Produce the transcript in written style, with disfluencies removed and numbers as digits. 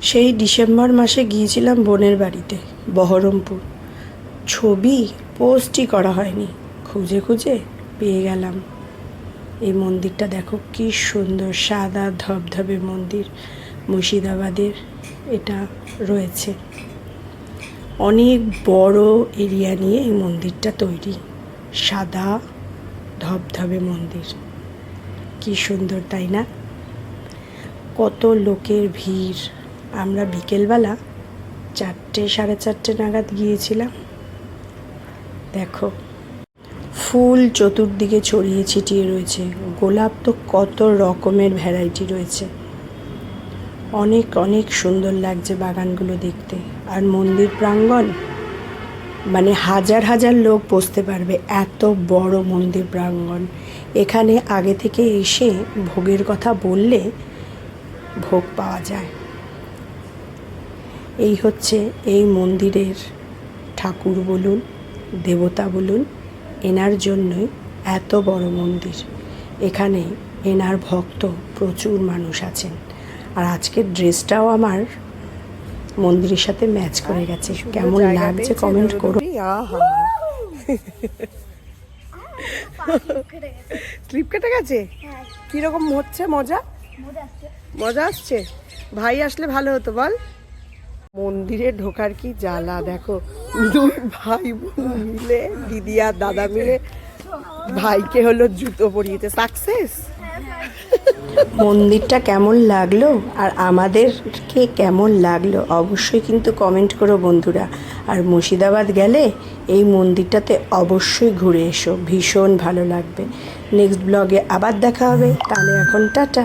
সেই ডিসেম্বর মাসে গিয়েছিলাম বোনের বাড়িতে বহরমপুর। ছবি পোস্টই করা হয়নি, খুঁজে খুঁজে পেয়ে গেলাম। এই মন্দিরটা দেখো কি সুন্দর, সাদা ধবধবে মন্দির। মুর্শিদাবাদের এটা রয়েছে, অনেক বড় এরিয়া নিয়ে এই মন্দিরটা তৈরি। সাদা ধবধবে মন্দির, কি সুন্দর তাই না? কত লোকের ভিড়। আমরা বিকেলবেলা 4টে সাড়ে 4টে নাগাদ গিয়েছিলাম। দেখো ফুল চতুর্দিকে ছড়িয়ে ছিটিয়ে রয়েছে, গোলাপ তো কত রকমের ভ্যারাইটি রয়েছে। অনেক অনেক সুন্দর লাগছে বাগানগুলো দেখতে। আর মন্দির প্রাঙ্গণ মানে হাজার হাজার লোক বসতে পারবে, এত বড় মন্দির প্রাঙ্গণ। এখানে আগে থেকে এসে ভোগের কথা বললে ভোগ পাওয়া যায়। এই হচ্ছে এই মন্দিরের ঠাকুর বলুন, দেবতা বলুন, এনার জন্যই এত বড় মন্দির। এখানে এনার ভক্ত প্রচুর মানুষ আছেন। আর আজকের ড্রেসটাও আমার মন্দিরের সাথে ম্যাচ করে গেছে। কেমন লাগছে কমেন্ট করো। স্লিপ কেটে গেছে? কিরকম হচ্ছে? মজা মজা আসছে? ভাই আসলে ভালো হতো বল। মন্দিরে ঢোকার কি জ্বালা দেখো, দুই ভাই বোন মিলে, দিদি আর দাদা মিলে ভাইকে হলো জুতো পরিয়েছে। সাকসেস। মন্দিরটা কেমন লাগলো আর আমাদেরকে কেমন লাগলো অবশ্যই কিন্তু কমেন্ট করো বন্ধুরা। আর মুর্শিদাবাদ গেলে এই মন্দিরটাতে অবশ্যই ঘুরে এসো, ভীষণ ভালো লাগবে। নেক্সট ব্লগে আবার দেখা হবে, তাহলে এখন টাটা।